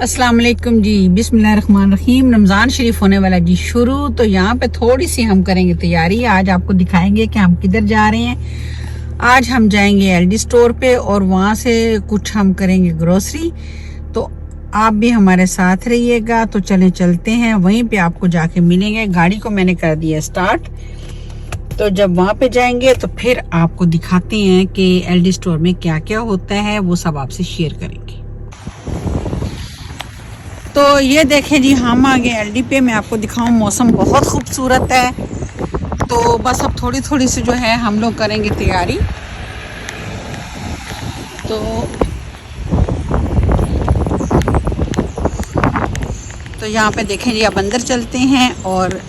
अस्सलाम वालेकुम जी। बिस्मिल्लाहिर्रहमानिर्रहीम। रमज़ान शरीफ होने वाला जी शुरू। तो यहाँ पे थोड़ी सी हम करेंगे तैयारी। आज आपको दिखाएंगे कि हम किधर जा रहे हैं। आज हम जाएंगे एलडी स्टोर पे और वहाँ से कुछ हम करेंगे ग्रोसरी। तो आप भी हमारे साथ रहिएगा। तो चलें चलते हैं, वहीं पे आपको जाके मिलेंगे। गाड़ी को मैंने कर दिया स्टार्ट। तो जब वहाँ पे जाएंगे तो फिर आपको दिखाते हैं कि एलडी स्टोर में क्या क्या होता है, वो सब आपसे शेयर करेंगे। तो ये देखें जी, हम आ गए एलडी पे। मैं आपको दिखाऊं, मौसम बहुत खूबसूरत है। तो बस अब थोड़ी थोड़ी सी जो है हम लोग करेंगे तैयारी। तो यहाँ पे देखें जी, अब अंदर चलते हैं और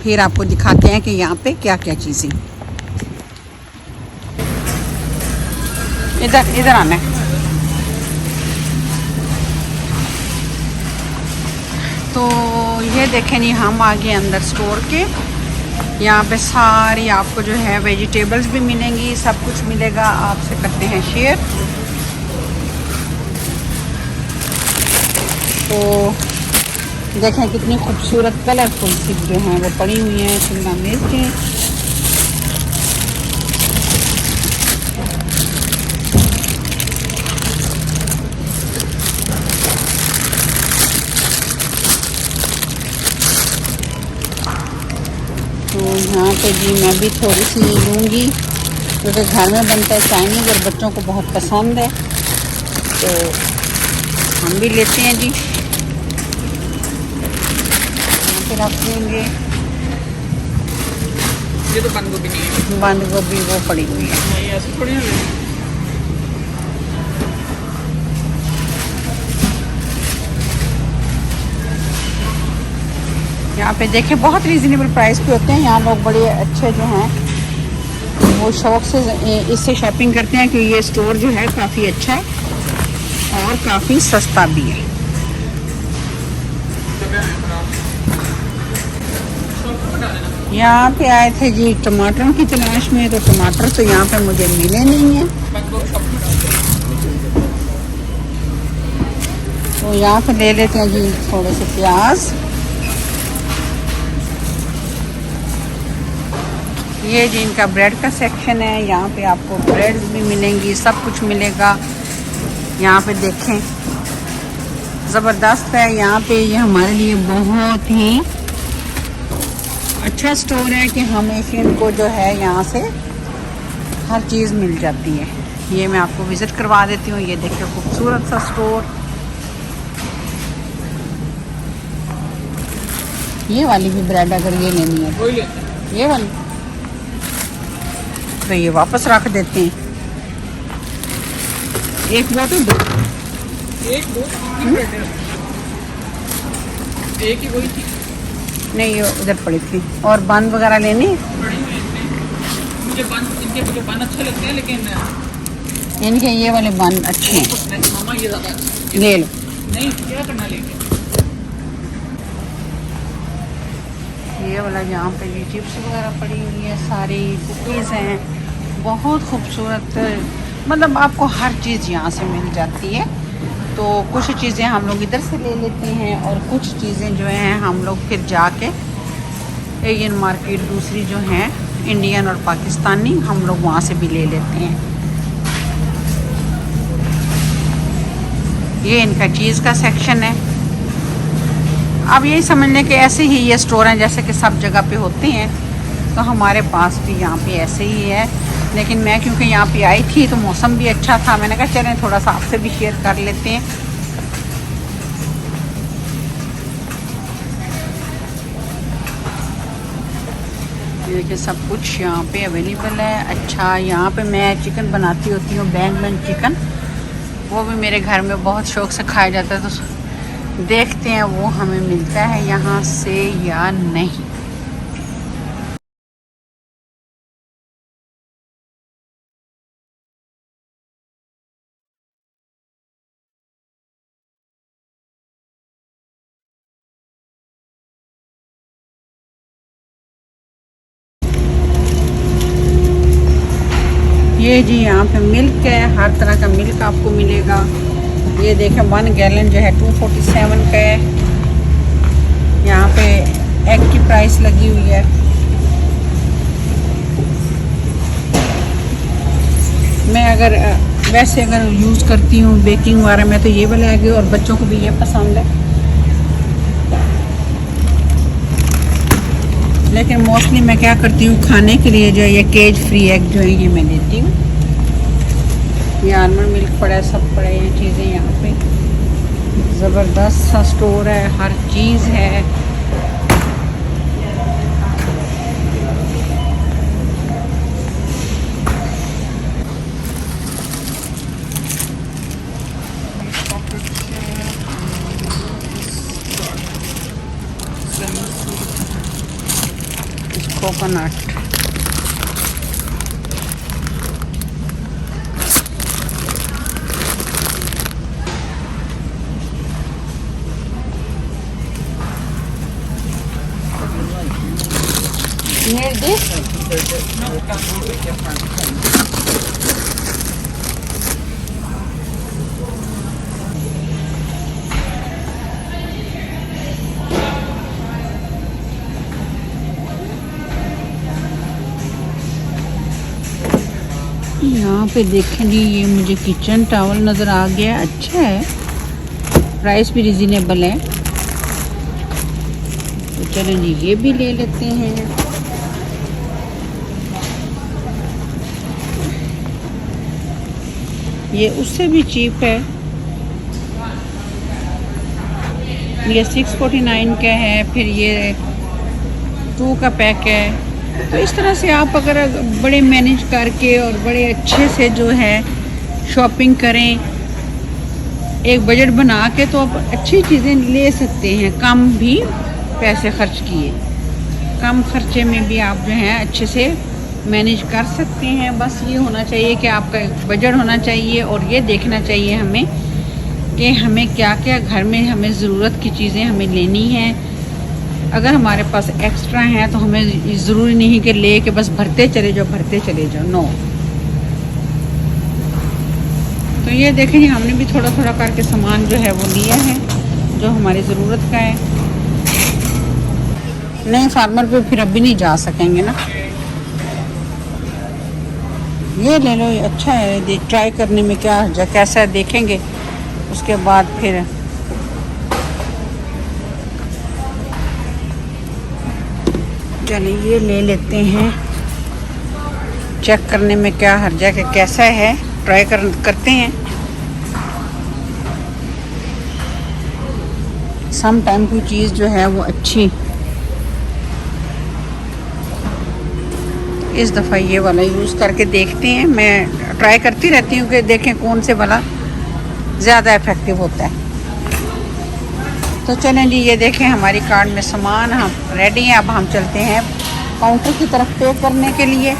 फिर आपको दिखाते हैं कि यहाँ पे क्या क्या चीज़ें। इधर इधर आना है। तो ये देखें जी, हम आ गए अंदर स्टोर के। यहाँ पे सारी आपको जो है वेजिटेबल्स भी मिलेंगी, सब कुछ मिलेगा। आपसे करते हैं शेयर। तो देखें कितनी खूबसूरत कलरफुल सी जो हैं वो पड़ी हुई हैं। शिमला मिर्च है, तो यहाँ पे जी मैं भी थोड़ी सी लूँगी क्योंकि घर में बनता है चाइनीज़ और बच्चों को बहुत पसंद है, तो हम भी लेते हैं जी। यहाँ पे रख देंगे। ये तो बंद गोभी नहीं है, बंद गोभी वो पड़ी हुई है। नहीं ऐसे थोड़ी है। यहाँ पे देखें बहुत रीज़नेबल प्राइस पे होते हैं। यहाँ लोग बड़े अच्छे जो हैं वो शौक से इससे शॉपिंग करते हैं, क्योंकि ये स्टोर जो है काफ़ी अच्छा है और काफ़ी सस्ता भी है। यहाँ पे आए थे जी टमाटरों की तलाश में, तो टमाटर तो यहाँ पे मुझे मिले नहीं हैं। तो यहाँ पे ले लेते हैं जी थोड़े से प्याज। ये जी इनका ब्रेड का सेक्शन है। यहाँ पे आपको ब्रेड्स भी मिलेंगी, सब कुछ मिलेगा। यहाँ पे देखें ज़बरदस्त है। यहाँ पे ये हमारे लिए बहुत ही अच्छा स्टोर है कि हमें इनको जो है यहाँ से हर चीज़ मिल जाती है। ये मैं आपको विज़िट करवा देती हूँ। ये देखिए खूबसूरत सा स्टोर। ये वाली भी ब्रेड अगर ये लेनी है, ये वाली तो ये वापस रख देते हैं। एक बोतल दो, एक दो एक ही वही थी, नहीं ये उधर पड़ी थी। और बंद वगैरह लेनी, मुझे बन अच्छे लगते हैं, लेकिन इनके ये वाले बंद अच्छे हैं। मामा ये ज़्यादा ले लो। नहीं, क्या करना लेके। ये वाला यहाँ पे ये चिप्स वगैरह पड़ी हुई है, सारी कुकीज़ हैं, बहुत खूबसूरत। मतलब आपको हर चीज़ यहाँ से मिल जाती है। तो कुछ चीज़ें हम लोग इधर से ले लेते हैं और कुछ चीज़ें जो हैं हम लोग फिर जाके एशियन मार्केट दूसरी जो हैं इंडियन और पाकिस्तानी, हम लोग वहाँ से भी ले लेते हैं। ये इनका चीज़ का सेक्शन है। अब यही समझ लें कि ऐसे ही ये स्टोर हैं जैसे कि सब जगह पे होते हैं, तो हमारे पास भी यहाँ पे ऐसे ही है। लेकिन मैं क्योंकि यहाँ पे आई थी तो मौसम भी अच्छा था, मैंने कहा चलें थोड़ा सा आपसे भी शेयर कर लेते हैं। देखिए सब कुछ यहाँ पे अवेलेबल है। अच्छा, यहाँ पे मैं चिकन बनाती होती हूँ, बैंगन चिकन, वो भी मेरे घर में बहुत शौक से खाया जाता है। तो देखते हैं वो हमें मिलता है यहाँ से या नहीं। ये जी यहाँ पे मिल्क है, हर तरह का मिल्क आपको मिलेगा। ये देखें 1 गैलन जो है 247 का है। यहाँ पे एग की प्राइस लगी हुई है। मैं अगर वैसे अगर यूज़ करती हूँ बेकिंग वगैरह में तो ये वाला एग है और बच्चों को भी ये पसंद है, लेकिन मोस्टली मैं क्या करती हूँ खाने के लिए जो है ये केज फ्री एग जो है ये मैं देती हूँ। ये आलमंड मिल्क पड़ा है, सब पड़े हैं चीज़ें यहाँ पे। ज़बरदस्त सा स्टोर है, हर चीज़ है। Coconut Need this? यहाँ पे देखें जी, ये मुझे किचन टॉवल नज़र आ गया। अच्छा है, प्राइस भी रिजनेबल है। तो चलो जी ये भी ले लेते हैं। ये उससे भी चीप है, ये 649 का है। फिर ये 2 का पैक है। तो इस तरह से आप अगर बड़े मैनेज करके और बड़े अच्छे से जो है शॉपिंग करें, एक बजट बना के, तो आप अच्छी चीज़ें ले सकते हैं। कम भी पैसे खर्च किए, कम खर्चे में भी आप जो है अच्छे से मैनेज कर सकते हैं। बस ये होना चाहिए कि आपका एक बजट होना चाहिए और ये देखना चाहिए हमें कि हमें क्या क्या घर में हमें ज़रूरत की चीज़ें हमें लेनी है। अगर हमारे पास एक्स्ट्रा हैं तो हमें ज़रूरी नहीं कि ले के बस भरते चले जाओ, नो। तो ये देखें, हमने भी थोड़ा थोड़ा करके सामान जो है वो लिया है जो हमारी ज़रूरत का है। नहीं फार्मर पे फिर अभी नहीं जा सकेंगे ना। ये ले लो, ये अच्छा है, ट्राई करने में क्या कैसा है देखेंगे, उसके बाद फिर चलिए ये ले लेते हैं। चेक करने में क्या हर्ज है कि कैसा है, ट्राई करते हैं। सम टाइम कोई चीज़ जो है वो अच्छी, इस दफ़ा ये वाला यूज़ करके देखते हैं। मैं ट्राई करती रहती हूँ कि देखें कौन से वाला ज़्यादा इफ़ेक्टिव होता है। तो चलें जी, ये देखें हमारी कार्ट में सामान हम रेडी हैं। अब हम चलते हैं काउंटर की तरफ पे करने के लिए।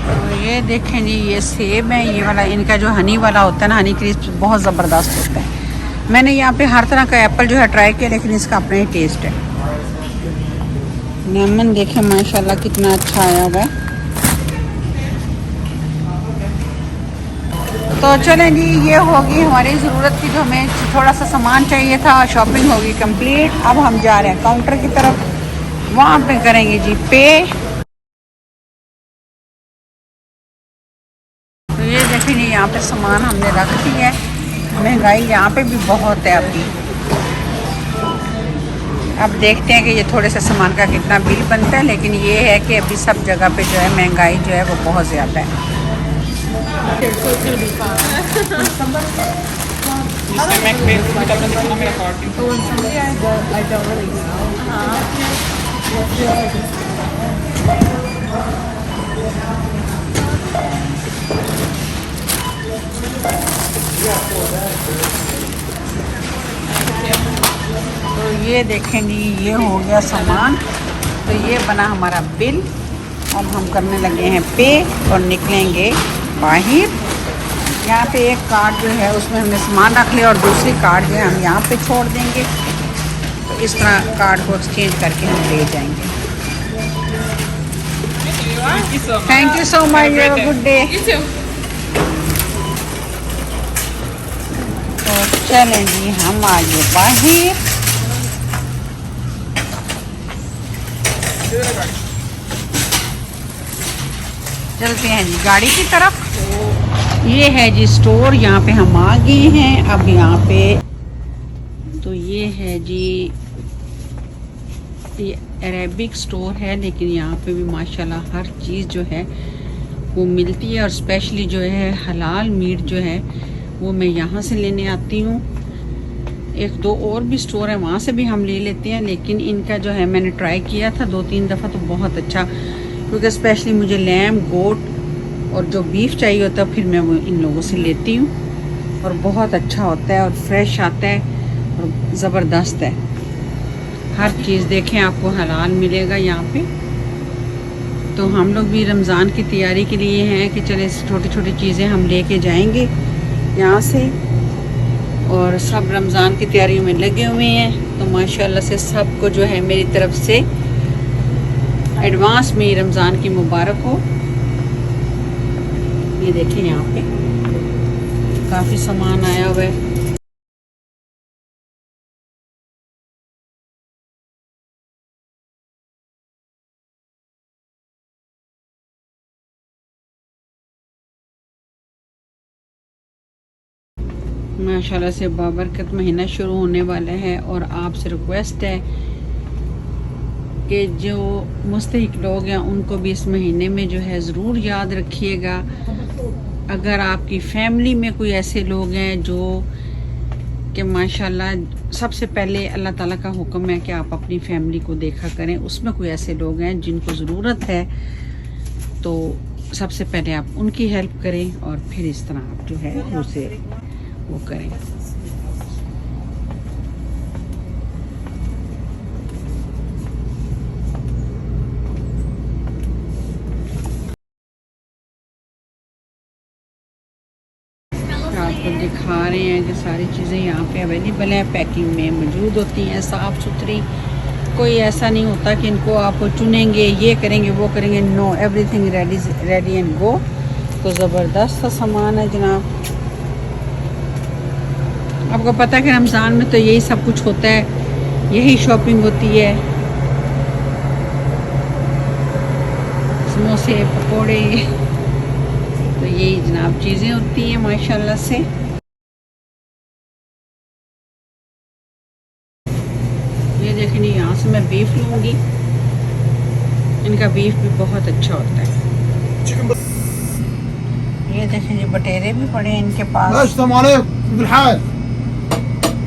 तो ये देखें जी, ये सेब है, ये वाला इनका जो हनी वाला होता है ना, हनी क्रिस्प बहुत ज़बरदस्त होता है। मैंने यहाँ पे हर तरह का एप्पल जो है ट्राई किया, लेकिन इसका अपना ही टेस्ट है। लेमन देखें माशाल्लाह कितना अच्छा आया हुआ है। तो चलें जी, ये होगी हमारी ज़रूरत की, जो हमें थोड़ा सा सामान चाहिए था। शॉपिंग होगी कंप्लीट। अब हम जा रहे हैं काउंटर की तरफ, वहाँ पे करेंगे जी पे। तो ये देखें जी, यहाँ पे सामान हमने रख दिया है। महंगाई यहाँ पे भी बहुत है अभी। अब देखते हैं कि ये थोड़े से सामान का कितना बिल बनता है, लेकिन ये है कि अभी सब जगह पे जो है महंगाई जो है वो बहुत ज़्यादा है। तो ये देखेंगे, ये हो गया सामान। तो ये बना हमारा बिल। अब हम करने लगे हैं पे और निकलेंगे बाहर। यहाँ पे एक कार्ड जो है उसमें हमने सामान रख लिया और दूसरी कार्ड जो है हम यहाँ पे छोड़ देंगे। तो इस तरह कार्ड को एक्सचेंज करके हम ले जाएंगे। Thank you so much, good day. चलें जी हम आगे बाहर। चलते हैं जी गाड़ी की तरफ। ये है जी स्टोर, यहाँ पे हम आ गए हैं अब यहाँ पे। तो ये है जी, ये अरेबिक स्टोर है, लेकिन यहाँ पे भी माशाल्लाह हर चीज़ जो है वो मिलती है। और स्पेशली जो है हलाल मीट जो है वो मैं यहाँ से लेने आती हूँ। एक दो और भी स्टोर है, वहाँ से भी हम ले लेते हैं, लेकिन इनका जो है मैंने ट्राई किया था 2-3 दफ़ा, तो बहुत अच्छा, क्योंकि स्पेशली मुझे लैम, गोट और जो बीफ चाहिए होता है फिर मैं वो इन लोगों से लेती हूँ। और बहुत अच्छा होता है और फ्रेश आता है और ज़बरदस्त है। हर चीज़ देखें आपको हलाल मिलेगा यहाँ पे। तो हम लोग भी रमज़ान की तैयारी के लिए हैं कि चले छोटी छोटी चीज़ें हम लेके जाएंगे यहाँ से, और सब रमज़ान की तैयारी में लगे हुए हैं। तो माशाल्लाह से सबको जो है मेरी तरफ से एडवांस में रमज़ान की मुबारक हो। ये देखें यहाँ पे काफ़ी सामान आया हुआ है। माशाल्लाह से बाबरकत महीना शुरू होने वाला है, और आपसे रिक्वेस्ट है कि जो मुस्तहिक लोग हैं उनको भी इस महीने में जो है ज़रूर याद रखिएगा। अगर आपकी फैमिली में कोई ऐसे लोग हैं जो कि माशाल्लाह, सबसे पहले अल्लाह ताला का हुक्म है कि आप अपनी फैमिली को देखा करें, उसमें कोई ऐसे लोग हैं जिनको ज़रूरत है, तो सबसे पहले आप उनकी हेल्प करें और फिर इस तरह आप जो है उसे वो करें। आपको दिखा रहे हैं कि सारी चीज़ें यहाँ पे अवेलेबल हैं, पैकिंग में मौजूद होती हैं, साफ़ सुथरी। कोई ऐसा नहीं होता कि इनको आप चुनेंगे, ये करेंगे, वो करेंगे। No, everything ready and go. तो ज़बरदस्त सा सामान है जनाब। आपको पता है कि रमज़ान में तो यही सब कुछ होता है, यही शॉपिंग होती है। समोसे, पकोड़े, तो यही जनाब चीज़ें होती हैं माशाल्लाह से। ये देखिए, यहाँ से मैं बीफ लूँगी, इनका बीफ भी बहुत अच्छा होता है। ये देखिए जी बटेरे भी पड़े हैं इनके पास।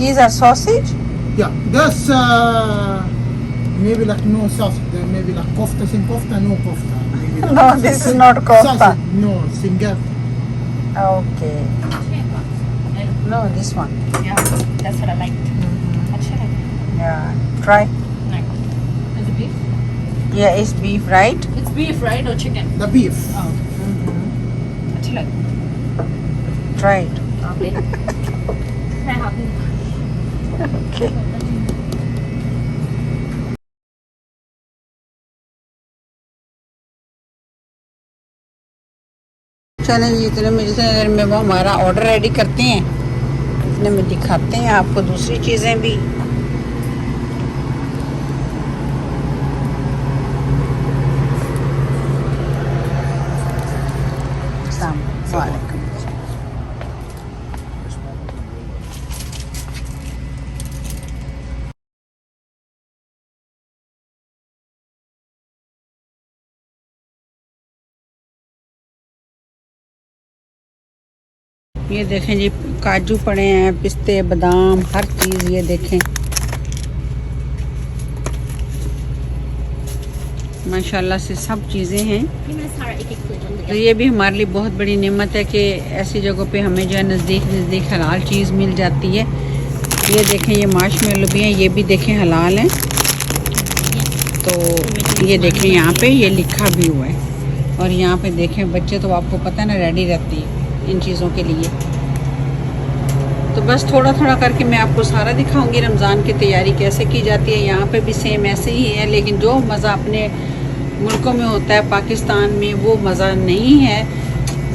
These are sausage? Yeah, that's maybe like no sausage, maybe like kofta, some kofta, no kofta. Maybe like No, this is not kofta. sausage, no, single. Okay. No, this one. Yeah, that's what I liked. Yeah, try. Is it beef? Yeah, it's beef, right? It's beef, right? Or chicken? The beef. Oh. अच्छा लगा। Try it. आपने? मैं हाथी। Okay. चलें जी, इतने में वो हमारा ऑर्डर रेडी करते हैं, इतने में दिखाते हैं आपको दूसरी चीज़ें भी। वालेकुम। ये देखें जी, काजू पड़े हैं, पिस्ते, बादाम, हर चीज़। ये देखें माशाल्लाह से सब चीज़ें हैं। तो ये भी हमारे लिए बहुत बड़ी नेमत है कि ऐसी जगहों पे हमें जो है नज़दीक हलाल चीज़ मिल जाती है। ये देखें, ये मार्शमेलो भी हैं, ये भी देखें हलाल हैं। तो ये देखें यहाँ पे ये लिखा भी हुआ है। और यहाँ पे देखें बच्चे, तो आपको पता है ना, रेडी रहती है इन चीज़ों के लिए। तो बस थोड़ा थोड़ा करके मैं आपको सारा दिखाऊंगी रमज़ान की तैयारी कैसे की जाती है। यहाँ पे भी सेम ऐसे ही है, लेकिन जो मज़ा अपने मुल्कों में होता है पाकिस्तान में, वो मज़ा नहीं है।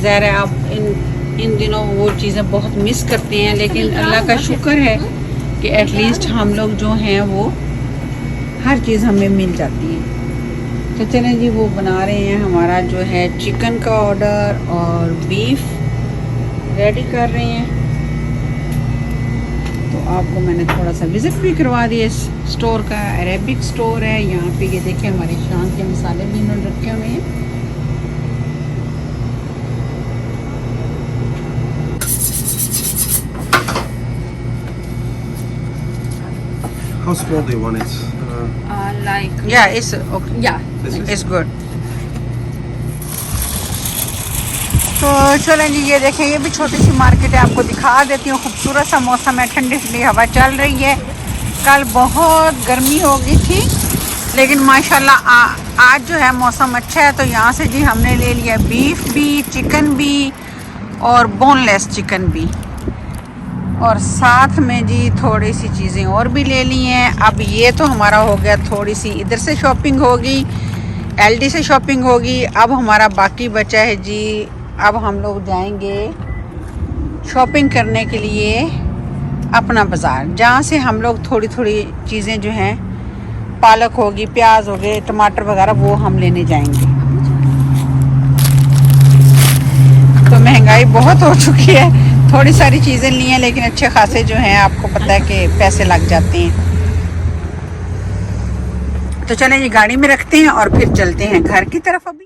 ज़ाहिर है आप इन इन दिनों वो चीज़ें बहुत मिस करते हैं, लेकिन अल्लाह का शुक्र है कि एटलीस्ट हम लोग जो हैं वो हर चीज़ हमें मिल जाती है। तो चलें जी, वो बना रहे हैं हमारा जो है चिकन का ऑर्डर और बीफ रेडी कर रहे हैं। तो आपको मैंने थोड़ा सा विज़िट भी करवा दिया इस स्टोर का। अरेबिक स्टोर है यहाँ पे। ये देखें हमारे शाम के मसाले भी इन्होंने रखे हुए हैं। How small do you want it? Like या इस okay, yeah. This is it's good. तो चलें जी, ये देखें ये भी छोटी सी मार्केट है, आपको दिखा देती हूँ। खूबसूरत सा मौसम है, ठंडी ठंडी हवा चल रही है। कल बहुत गर्मी हो गई थी, लेकिन माशाल्लाह आज जो है मौसम अच्छा है। तो यहाँ से जी हमने ले लिया बीफ भी, चिकन भी और बोनलेस चिकन भी, और साथ में जी थोड़ी सी चीज़ें और भी ले ली हैं। अब ये तो हमारा हो गया, थोड़ी सी इधर से शॉपिंग होगी, एलडी से शॉपिंग होगी। अब हमारा बाकी बचा है जी, अब हम लोग जाएंगे शॉपिंग करने के लिए अपना बाज़ार, जहाँ से हम लोग थोड़ी थोड़ी चीज़ें जो हैं, पालक होगी, प्याज हो गए, टमाटर वगैरह, वो हम लेने जाएंगे। तो महंगाई बहुत हो चुकी है, थोड़ी सारी चीज़ें ली हैं, लेकिन अच्छे खासे जो हैं, आपको पता है कि पैसे लग जाते हैं। तो चलें ये गाड़ी में रखते हैं और फिर चलते हैं घर की तरफ। अभी